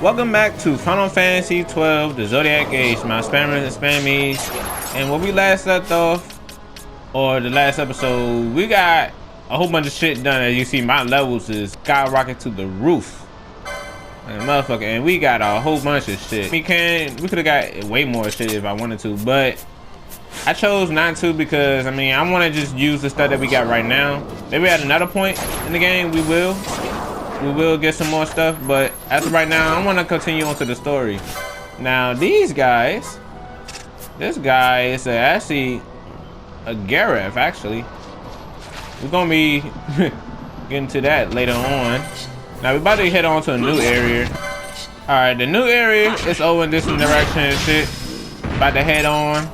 Welcome back to Final Fantasy 12, the Zodiac Age, my spammers and spammies. And when we last left off, or the last episode, we got a whole bunch of shit done. As you see, my levels is skyrocket to the roof. Like a motherfucker, and we got a whole bunch of shit. We could have got way more shit if I wanted to, but I chose not to because, I mean, I want to just use the stuff that we got right now. Maybe at another point in the game, we will get some more stuff, but as of right now, I want to continue on to the story. Now, these guys, this guy is actually a Gareth, actually. We're gonna be getting to that later on. Now, we're about to head on to a new area. All right, the new area is over in this direction and shit. About to head on,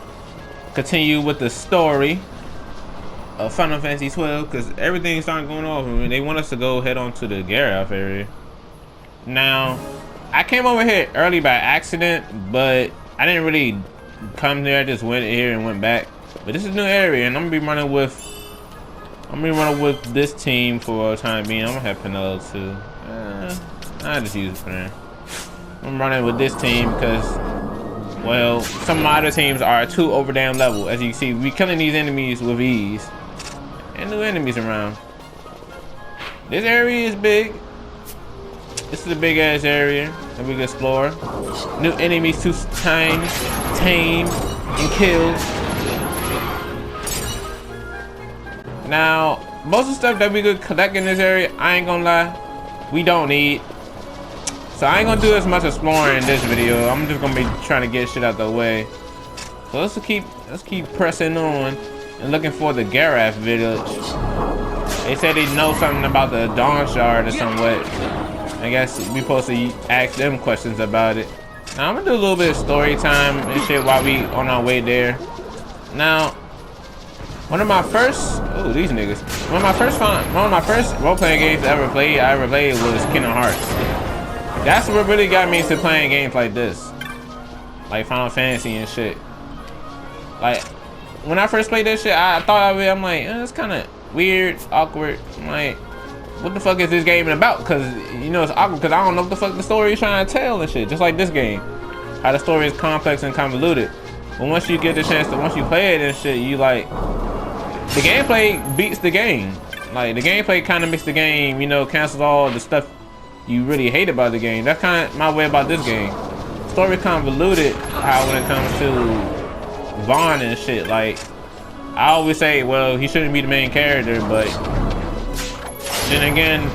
continue with the story of Final Fantasy 12, because everything's starting going off. I mean, they want us to go head on to the Gareth area. Now, I came over here early by accident, but I didn't really come there. I just went here and went back. But this is a new area, and I'm gonna be running with this team for a time being. I'm gonna have Penelope too. I just use it for now. I'm running with this team because, well, some of my other teams are too over damn level. As you can see, we killing these enemies with ease. And new enemies around. This area is big. This is a big ass area that we can explore. New enemies to tame and kill. Now, most of the stuff that we could collect in this area, I ain't gonna lie, we don't need. So I ain't gonna do as much exploring in this video. I'm just gonna be trying to get shit out the way. So let's keep pressing on and looking for the Gareth village. They said they know something about the Dawn Shard or somewhat. I guess we supposed to ask them questions about it. Now I'm gonna do a little bit of story time and shit while we on our way there. Now, one of my first one of my first role-playing games I ever played was Kingdom Hearts. That's what really got me into playing games like this, like Final Fantasy and shit. Like, when I first played that shit, I thought of it, I'm like, it's kind of weird, awkward. I'm like, what the fuck is this game about? Because, you know, it's awkward because I don't know what the fuck the story is trying to tell and shit. Just like this game, how the story is complex and convoluted. But once you get the chance to, once you play it and shit, you like, the gameplay beats the game. Like, the gameplay kind of makes the game, you know, cancels all the stuff you really hate about the game. That's kind of my way about this game. Story convoluted, how when it comes to Vaughn and shit, like, I always say, well, he shouldn't be the main character, but then again,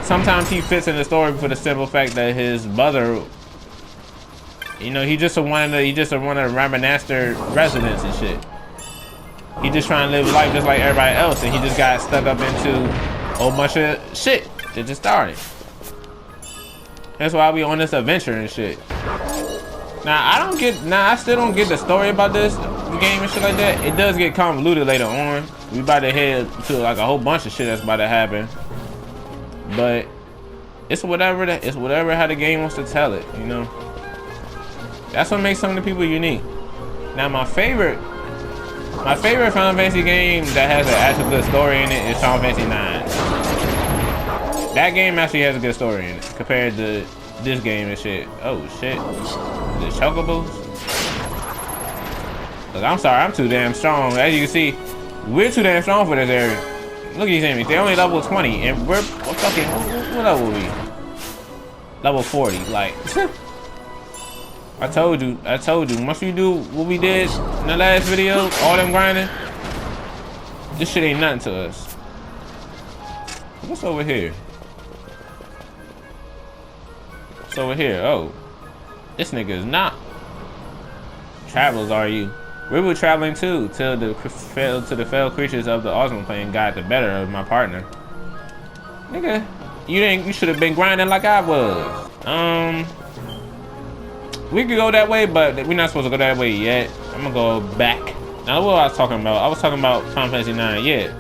sometimes he fits in the story for the simple fact that his brother, you know, he just one of the Ramanastor residents and shit. He just trying to live life just like everybody else, and he just got stuck up into a whole bunch of shit that just started. That's why we on this adventure and shit. Now I still don't get the story about this game and shit like that. It does get convoluted later on. We about to head to like a whole bunch of shit that's about to happen. But it's whatever how the game wants to tell it, you know. That's what makes some of the people unique. Now my favorite Final Fantasy game that has an actual good story in it is Final Fantasy IX. That game actually has a good story in it compared to this game and shit. Oh shit. The chocobos? Look, I'm sorry, I'm too damn strong. As you can see, we're too damn strong for this area. Look at these enemies, they're only level 20 and we're fucking, what level are we? Level 40, like. I told you, once you do what we did in the last video, all them grinding, this shit ain't nothing to us. What's over here? What's over here? Oh, this nigga is not. Travelers, are you? Where were we traveling to? Till the fell creatures of the Osmond plane got the better of my partner. Nigga, you should have been grinding like I was. We could go that way, but we're not supposed to go that way yet. I'm gonna go back. Now, what I was talking about? I was talking about Final Fantasy IX. Yeah,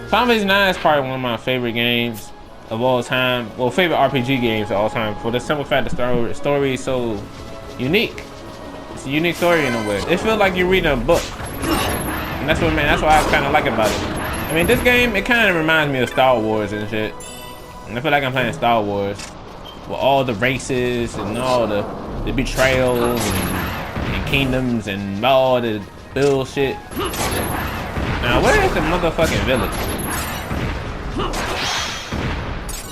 Final Fantasy IX is probably one of my favorite games of all time. Well, favorite RPG games of all time. For the simple fact the story is so unique. It's a unique story in a way. It feels like you're reading a book, and that's what I kind of like about it. I mean, this game, it kind of reminds me of Star Wars and shit. And I feel like I'm playing Star Wars. with all the races and all the betrayals and kingdoms and all the bullshit. Now, where is the motherfucking village?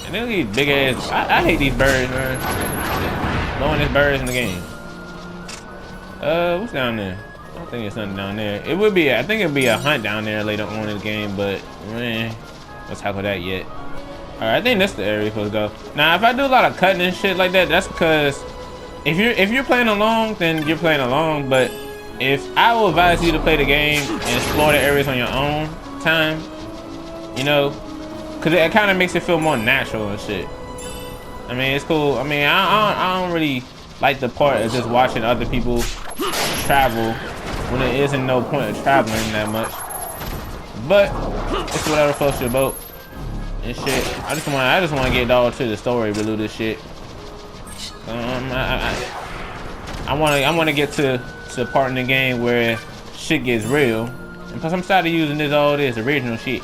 And then these big ass. I hate these birds, man. Lowest birds in the game. What's down there? I don't think there's nothing down there. It would be. I think it'd be a hunt down there later on in the game, but man, let's tackle that yet. All right, I think that's the area we're supposed to go. Now, if I do a lot of cutting and shit like that, that's because if you're playing along, then you're playing along. But if I will advise you to play the game and explore the areas on your own time, you know, because it kind of makes it feel more natural and shit. I mean, it's cool. I mean, I don't really like the part of just watching other people travel when there isn't no point of traveling that much. But it's whatever floats your boat and shit. I just want to get all to the story below this shit. I want to get to the part in the game where shit gets real. And plus, I'm started using this original shit.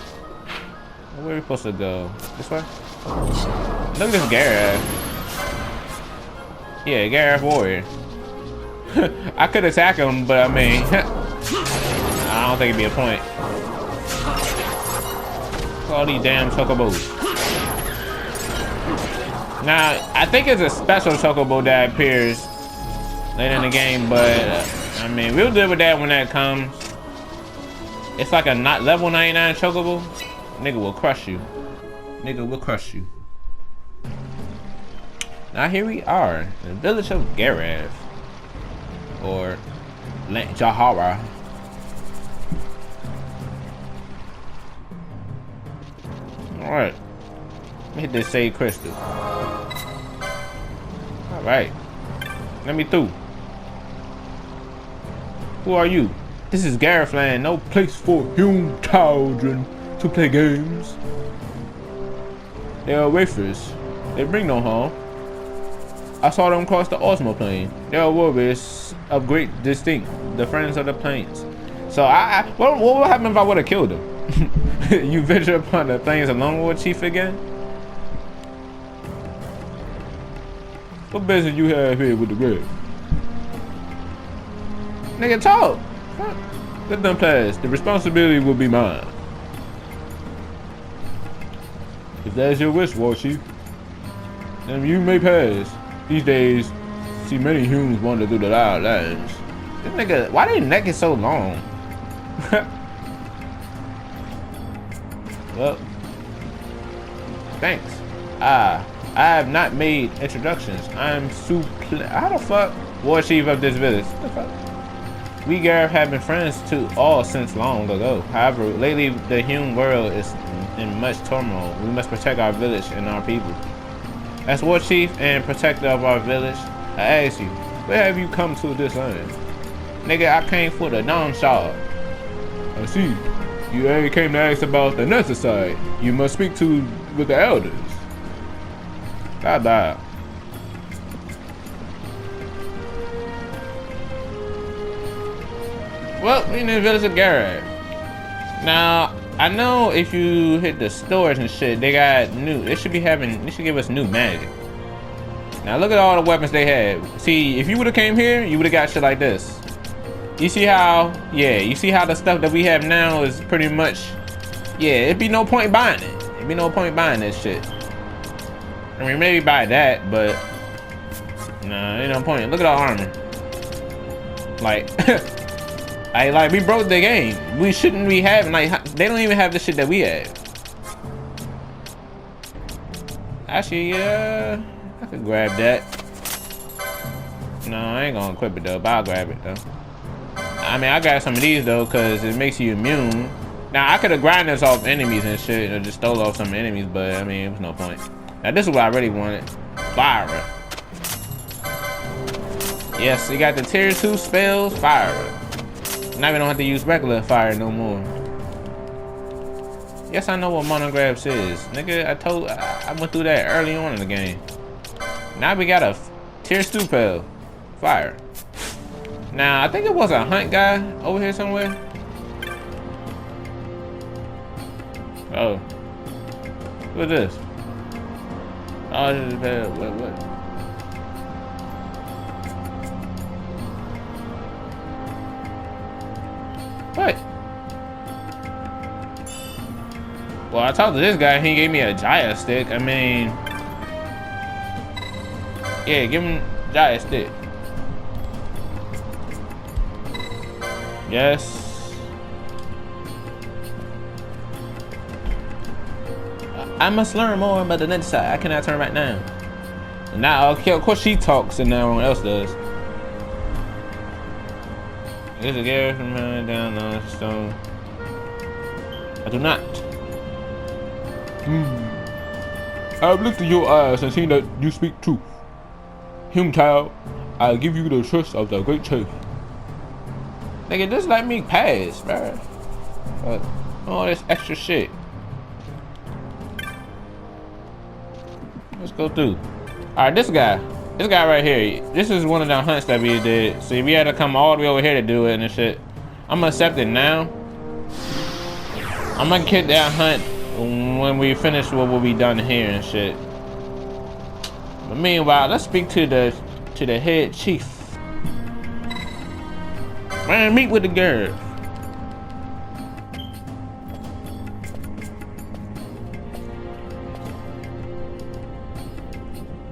Where are we supposed to go? This way? Look at this Gareth. Yeah, Gareth Warrior. I could attack him, but I mean, I don't think it'd be a point. All these damn chocobos. Now, I think it's a special chocobo that appears later in the game, but I mean, we'll deal with that when that comes. It's like a not level 99 chocobo. Nigga will crush you. Nigga will crush you. Now here we are, the village of Gareth, or Jahara. Alright, let me hit this save crystal. Alright, let me through. Who are you? This is Gareth land, no place for human children to play games. They are wafers, they bring no harm. I saw them cross the Osmo plane. They are warriors of great distinct, the friends of the plains. So what would happen if I would have killed them? You venture upon the things along with Chief again? What business you have here with the red? Nigga, talk. Let them pass. The responsibility will be mine. If that's your wish, War Chief, then you may pass. These days, see many humans wander through the loud lands. This nigga, why they neck is so long? Well, thanks. I have not made introductions. I'm how the fuck War Chief of this village? What the fuck? We Gareth have been friends to all since long ago. However, lately the human world is in much turmoil. We must protect our village and our people. As War Chief and protector of our village, I ask you, where have you come to this land? Nigga, I came for the non-shard. I see. You only came to ask about the necessary. You must speak with the elders. Bye-bye. Well, we in the village of Gareth. Now, I know if you hit the stores and shit, they got new. They should give us new magic. Now look at all the weapons they had. See, if you would have came here, you would have got shit like this. You see how? Yeah, you see how the stuff that we have now is pretty much. Yeah, it'd be no point buying it. It'd be no point buying this shit. I mean, maybe buy that, but nah, ain't no point. Look at our armor. Like. Like we broke the game. We shouldn't be having they don't even have the shit that we have. Actually, yeah, I could grab that. No, I ain't gonna equip it though, but I'll grab it though. I mean, I got some of these though, cause it makes you immune. Now I could have grinded this off enemies and shit, or just stole off some enemies, but I mean, it was no point. Now this is what I really wanted. Fire. Yes, you got the tier 2 spells, fire. Now we don't have to use regular fire no more. Yes, I know what monographs is. Nigga, I went through that early on in the game. Now we got a tier 2 spell, fire. Now, I think it was a hunt guy over here somewhere. Oh. Who is this? Oh, this is bad. What? What? Well, I talked to this guy. He gave me a Jahara stick. I mean, yeah, give him Jahara stick. Yes. I must learn more about the net side. I cannot turn right now. Now, okay, of course she talks and no one else does. There's a gear from down on the stone. I do not. I've looked in your eyes and seen that you speak truth. Child, I give you the trust of the great chief. Nigga, just let me pass, bro. All this extra shit. Let's go through. Alright, this guy right here. This is one of the hunts that we did. See, we had to come all the way over here to do it and shit. I'm gonna accept it now. I'm gonna get that hunt when we finish what will be done here and shit. But meanwhile, let's speak to the head chief. Man, meet with the girl.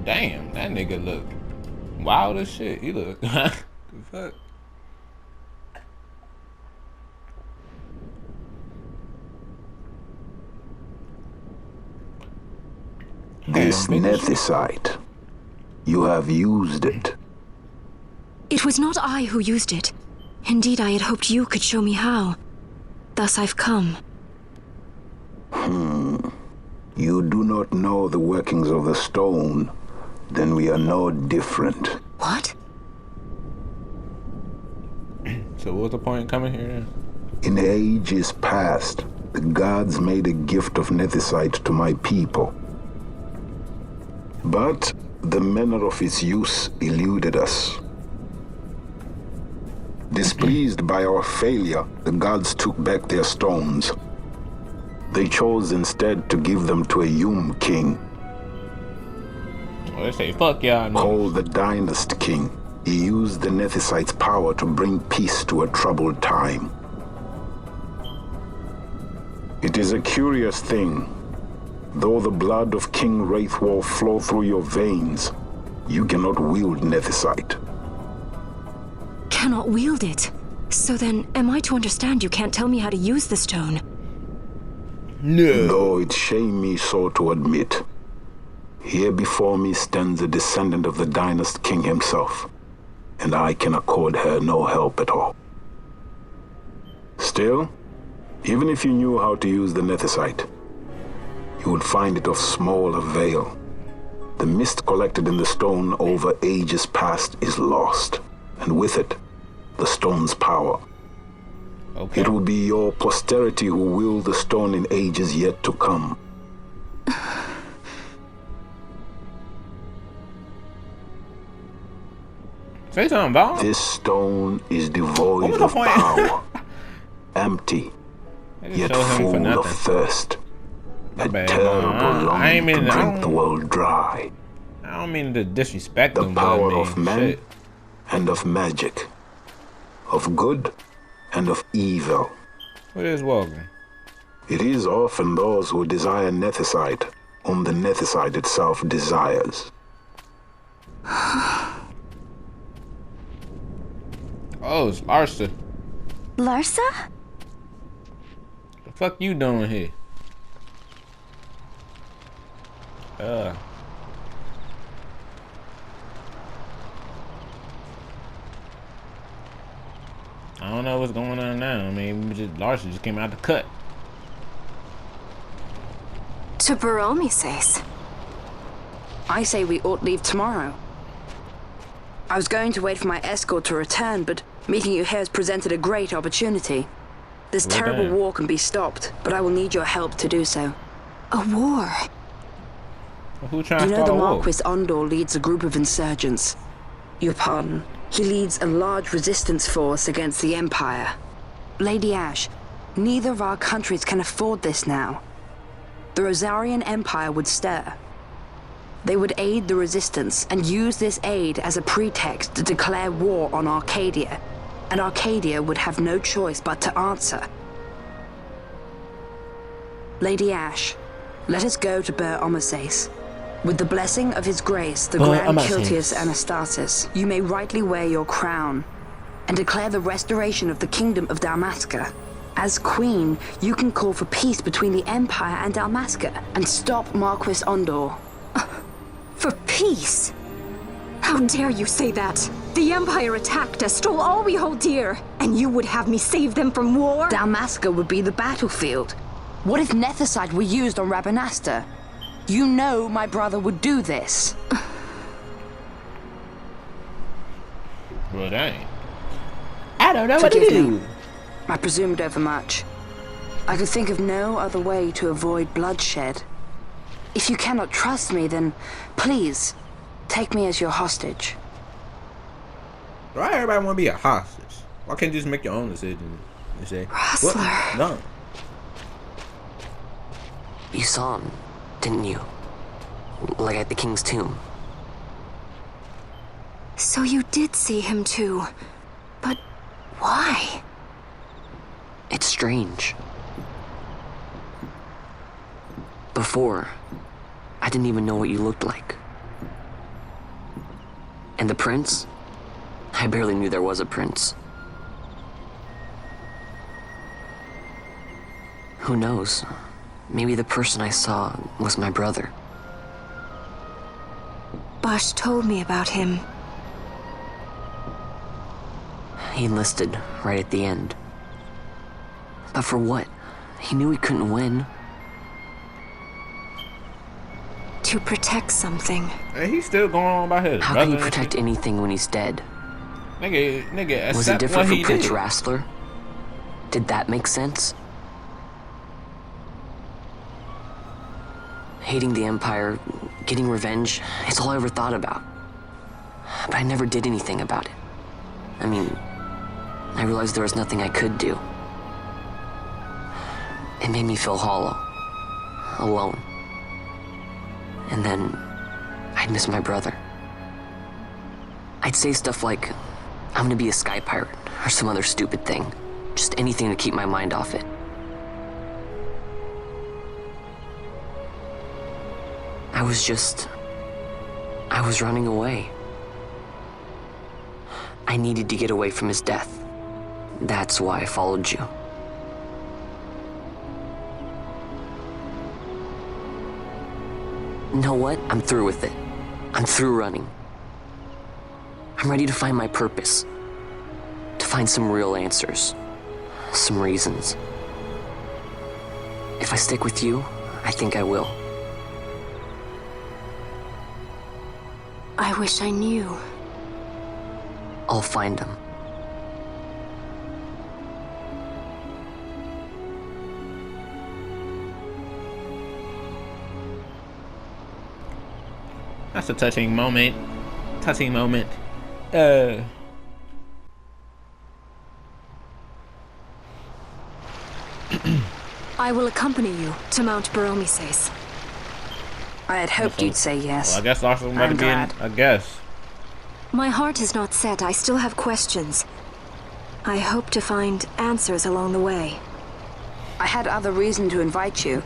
Damn, that nigga look wild as shit. He look the fuck. This nethicite, you have used it. It was not I who used it. Indeed, I had hoped you could show me how. Thus I've come. You do not know the workings of the stone. Then we are no different. What? So what's the point in coming here then? In ages past, the gods made a gift of nethicite to my people. But the manner of its use eluded us. Displeased by our failure, the gods took back their stones. They chose instead to give them to a Yum king. Well, they say fuck y'all. Called the Dynast King. He used the nethicite's power to bring peace to a troubled time. It is a curious thing. Though the blood of King Wraithwolf flow through your veins, you cannot wield nethicite. Cannot wield it? So then, am I to understand you can't tell me how to use the stone? No. Though it shame me so to admit, here before me stands a descendant of the Dynast King himself, and I can accord her no help at all. Still, even if you knew how to use the nethicite, you would find it of small avail. The mist collected in the stone over ages past is lost, and with it, the stone's power. Okay. It will be your posterity who will the stone in ages yet to come. Say something about This stone is devoid of power, empty, yet full of thirst. A terrible longing to drink the world dry. I don't mean to disrespect The them, power but I mean, of men shit. and of magic, of good and of evil. What is walking? It is often those who desire nethicite whom the nethicite itself desires. Oh, it's Larsa. Larsa? The fuck you doing here? I don't know what's going on now. I mean, Larsa just came out the cut. To Baromi says. I say we ought leave tomorrow. I was going to wait for my escort to return, but meeting you here has presented a great opportunity. This terrible war can be stopped, but I will need your help to do so. A war? Who trying to You know start the a war? Marquis Ondor leads a group of insurgents. Your pardon. He leads a large resistance force against the Empire. Lady Ash, neither of our countries can afford this now. The Rosarian Empire would stir. They would aid the resistance and use this aid as a pretext to declare war on Arcadia. And Arcadia would have no choice but to answer. Lady Ash, let us go to Ber Omases. With the blessing of his grace, the Grand Kiltius Anastasis, you may rightly wear your crown and declare the restoration of the Kingdom of Dalmasca. As Queen, you can call for peace between the Empire and Dalmasca and stop Marquis Ondor. For peace? How dare you say that? The Empire attacked us, stole all we hold dear, and you would have me save them from war? Dalmasca would be the battlefield. What if Nethicite were used on Rabanasta? You know my brother would do this. Well, dang. I don't know what to do. I presumed overmuch. I could think of no other way to avoid bloodshed. If you cannot trust me, then please, take me as your hostage. Why everybody want to be a hostage? Why can't you just make your own decision and say, Rustler. what? No. You saw him, didn't you? Like at the King's tomb. So you did see him too. But why? It's strange. Before, I didn't even know what you looked like. And the prince? I barely knew there was a prince. Who knows? Maybe the person I saw was my brother. Bosch told me about him. He enlisted right at the end. But for what? He knew he couldn't win. To protect something. Hey, he's still going on about his How brother. can you protect anything when he's dead? Nigga, Was it different what from he Prince did. Rastler? Did that make sense? Hating the Empire, getting revenge, it's all I ever thought about. But I never did anything about it. I mean, I realized there was nothing I could do. It made me feel hollow, alone. And then, I'd miss my brother. I'd say stuff like, I'm gonna be a sky pirate, or some other stupid thing. Just anything to keep my mind off it. I was running away. I needed to get away from his death. That's why I followed you. You know what? I'm through with it. I'm through running. I'm ready to find my purpose. To find some real answers. Some reasons. If I stick with you, I think I will. I wish I knew. I'll find them. That's a touching moment. Touching moment. I will accompany you to Mount Baromises. I had hoped you'd say yes. Well, I guess Larson might I'm be in, glad. I guess. My heart is not set. I still have questions. I hope to find answers along the way. I had other reason to invite you.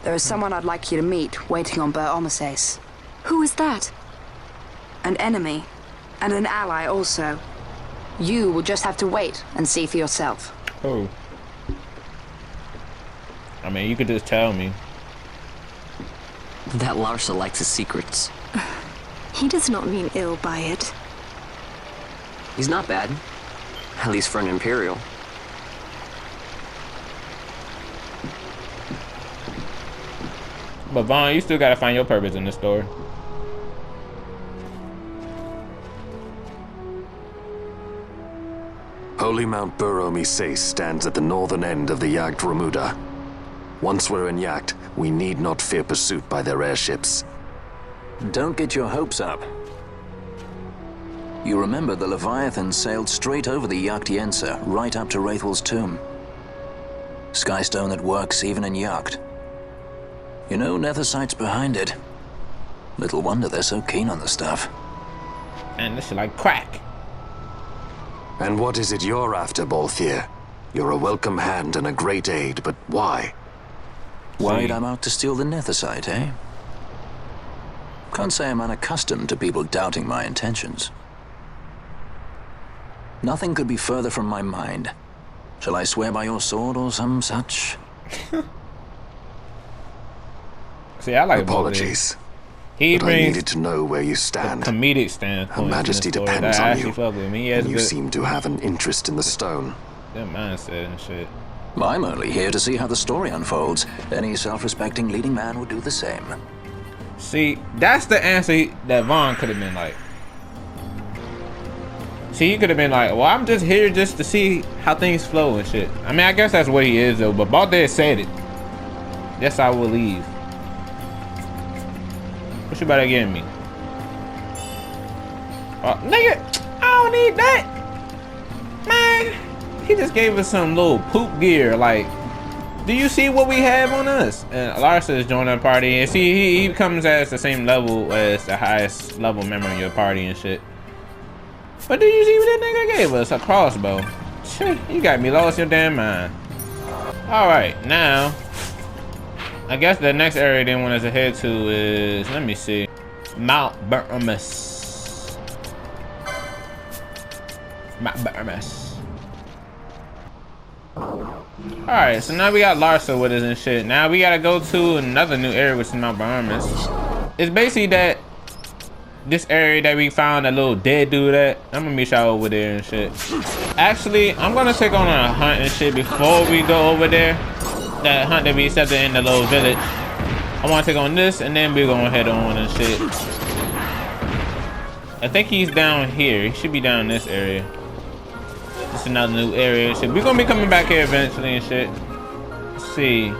There is someone I'd like you to meet waiting on Ber Omases. Who is that? An enemy, and an ally also. You will just have to wait and see for yourself. Oh. I mean, you could just tell me. That Larsa likes his secrets. He does not mean ill by it. He's not bad. At least for an Imperial. But Vaughn, you still gotta find your purpose in this story. Holy Mount Baromises stands at the northern end of the Jagd Remuda. Once we're in Jagd, we need not fear pursuit by their airships. Don't get your hopes up. You remember the Leviathan sailed straight over the Jagd right up to Wraithel's tomb. Skystone that works even in Jagd. You know Nethicite's behind it. Little wonder they're so keen on the stuff. And this shit like crack. And what is it you're after, Balthier? You're a welcome hand and a great aid, but why? Worried I'm out to steal the Nethicite, eh? Can't say I'm unaccustomed to people doubting my intentions. Nothing could be further from my mind. Shall I swear by your sword or some such? See, I like apologies. He but I needed to know where you stand. Comedic standpoint. Her Majesty depends on you. And you seem to have an interest in the stone. That mindset and shit. I'm only here to see how the story unfolds. Any self-respecting leading man would do the same. See, that's the answer that Vaughn could have been like. See, he could have been like, well, I'm just here just to see how things flow and shit. I mean, I guess that's what he is, though. But Balthier said it. Yes, I will leave. What you about to give me? Oh, nigga, I don't need that. Man, he just gave us some little poop gear. Like, do you see what we have on us? And Larsa is joining the party. And see, he comes as the same level as the highest level member in your party and shit. But do you see what that nigga gave us? A crossbow. Shit, you got me lost your damn mind. Alright, now I guess the next area they want us to head to is, let me see, Mount Burmus. Mount Burmus. Alright, so now we got Larsa with us and shit. Now we gotta go to another new area, which is Mount Burmus. It's basically that this area that we found a little dead dude at. I'm gonna meet y'all over there and shit. Actually, I'm gonna take on a hunt and shit before we go over there. That hunt that we accepted in the little village. I wanna take on this and then we're gonna head on and shit. I think he's down here. He should be down in this area. This is another new area and shit. We're gonna be coming back here eventually and shit. Let's see.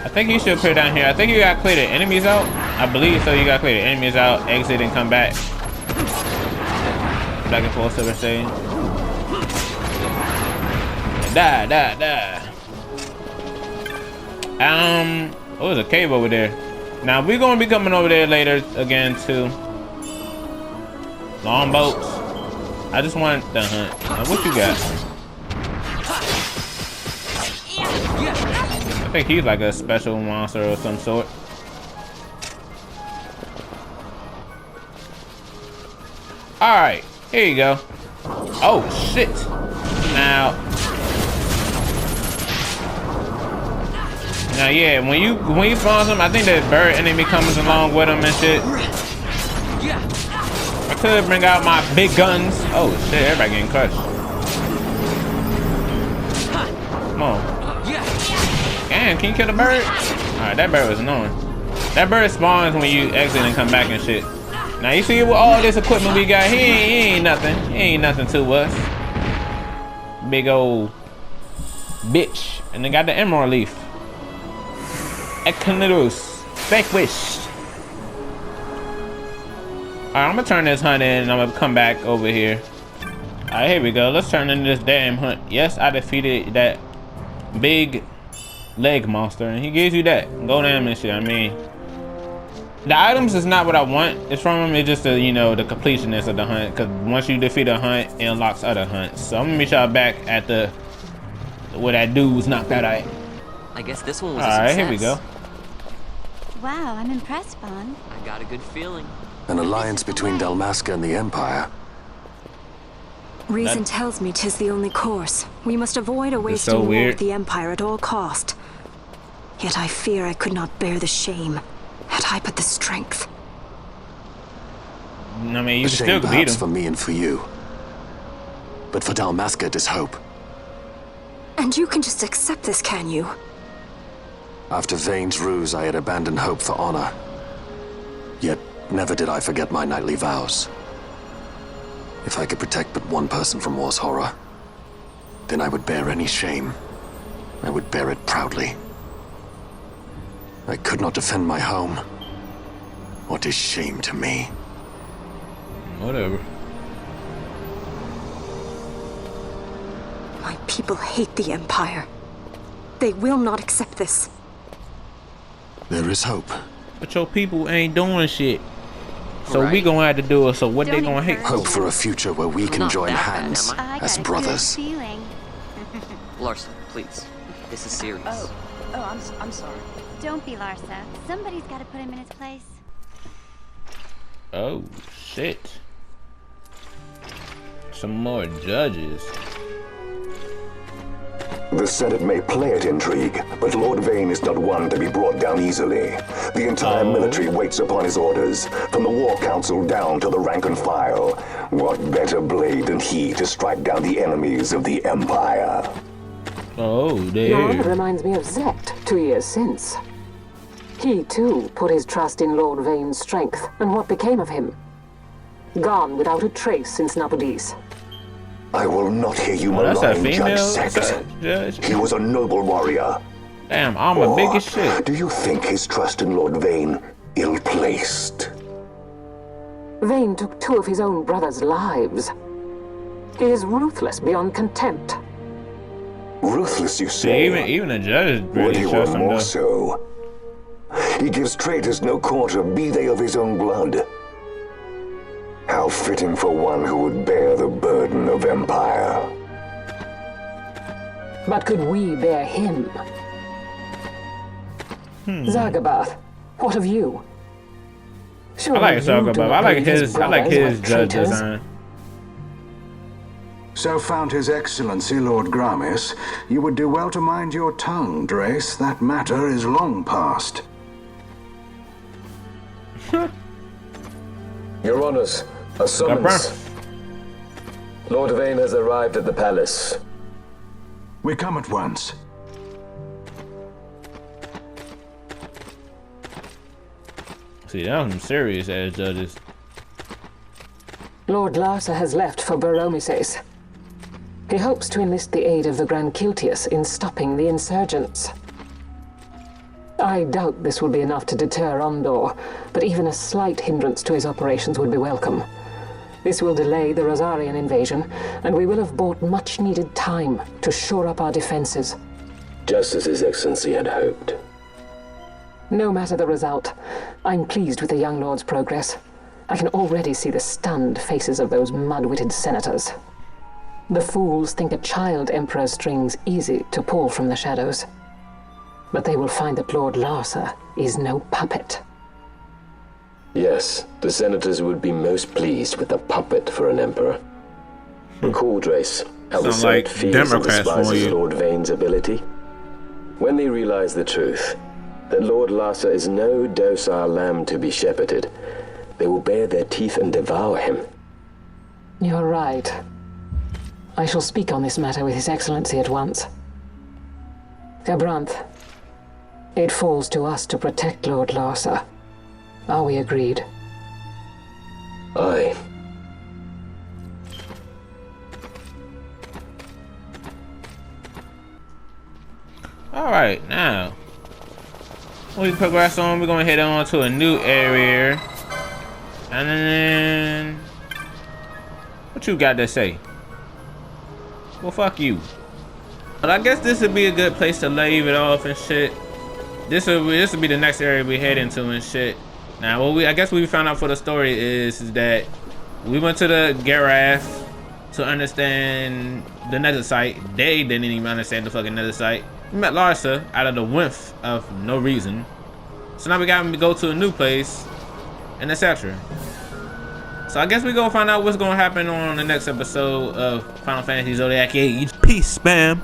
I think he should appear down here. I think you gotta clear the enemies out. I believe so. You gotta clear the enemies out, exit, and come back. Back and forth, silver stage. Die. Oh, there's a cave over there. Now we're gonna be coming over there later again too. Longboats. I just want the hunt. Now, what you got? I think he's like a special monster or some sort. Alright, here you go. Oh shit. Now yeah, when you spawn him, I think that bird enemy comes along with him and shit. I could bring out my big guns. Oh shit, everybody getting crushed. Come on. Damn, can you kill the bird? Alright, that bird was annoying. That bird spawns when you exit and come back and shit. Now you see with all this equipment we got, he ain't nothing. He ain't nothing to us. Big old bitch. And they got the emerald leaf. Echinidus. Vanquished. Alright, I'm gonna turn this hunt in and I'm gonna come back over here. Alright, here we go. Let's turn into this damn hunt. Yes, I defeated that big leg monster and he gives you that. Go down and shit. I mean, the items is not what I want. It's from him. It's just the, you know, the completionist of the hunt. Because once you defeat a hunt, it unlocks other hunts. So I'm gonna meet y'all back at the where that dude was knocked out at. I guess this one was a Alright, success. here we go. Wow, I'm impressed, Vaughn. I got a good feeling. An alliance between Dalmasca and the Empire. Reason tells me 'tis the only course. We must avoid a wasting war with the Empire at all cost. Yet I fear I could not bear the shame, had I but the strength. I mean, you can shame still beat perhaps him. for me and for you. But for Dalmasca, it is hope. And you can just accept this, can you? After Vane's ruse, I had abandoned hope for honor. Yet, never did I forget my knightly vows. If I could protect but one person from war's horror, then I would bear any shame. I would bear it proudly. I could not defend my home. What is shame to me? Whatever. My people hate the Empire. They will not accept this. There is hope. But your people ain't doing shit. So we gonna have to do it. So what they gonna hate? Hope for a future where we can join hands as brothers. Larsa, please. This is serious. I'm sorry. Don't be Larsa. Somebody's got to put him in his place. Oh shit. Some more judges. The Senate may play at intrigue, but Lord Vane is not one to be brought down easily. The entire military waits upon his orders, from the War Council down to the rank and file. What better blade than he to strike down the enemies of the Empire? Oh, there. Jahara reminds me of Zet 2 years since. He, too, put his trust in Lord Vane's strength, and what became of him? Gone without a trace since Napodis. I will not hear you Oh, that's a malign female Judge Sect. judge. He was a noble warrior. Damn, armor big as shit. Do you think his trust in Lord Vane ill-placed? Vane took 2 of his own brothers' lives. He is ruthless beyond contempt. Ruthless, you See, say? even the judges Would really he were trust him more though. so? He gives traitors no quarter, be they of his own blood. How fitting for one who would bear the burden of empire. But could we bear him? Zagabath, what of you? I like Zagabath. I like his judge traitors. design. So found His Excellency Lord Gramis, you would do well to mind your tongue, Drace. That matter is long past. Your Honors, a summons. Lord Vane has arrived at the palace. We come at once. See, that was some serious ass judges. Lord Larsa has left for Baromises. He hopes to enlist the aid of the Grand Kiltius in stopping the insurgents. I doubt this will be enough to deter Ondor, but even a slight hindrance to his operations would be welcome. This will delay the Rosarian invasion, and we will have bought much-needed time to shore up our defenses. Just as His Excellency had hoped. No matter the result, I'm pleased with the young lord's progress. I can already see the stunned faces of those mud-witted senators. The fools think a child emperor's strings easy to pull from the shadows. But they will find that Lord Larsa is no puppet. Yes, the senators would be most pleased with a puppet for an emperor. Recall, Drace, how the Sound Senate like fears and Democrats for despises you. Lord Vane's ability. When they realize the truth, that Lord Larsa is no docile lamb to be shepherded, they will bare their teeth and devour him. You're right. I shall speak on this matter with His Excellency at once. Gabranth, it falls to us to protect Lord Larsa. Are we agreed? Aye. Alright, now we progress on, we're gonna head on to a new area. And then what you got to say? Well, fuck you. But I guess this would be a good place to leave it off and shit. This will be the next area we head into and shit. Now, I guess what we found out for the story is that we went to the Garath to understand the nether site. They didn't even understand the fucking nether site. We met Larsa out of the whiff of no reason. So now we got to go to a new place, and etc. So I guess we gonna find out what's gonna happen on the next episode of Final Fantasy Zodiac Age. Peace, spam.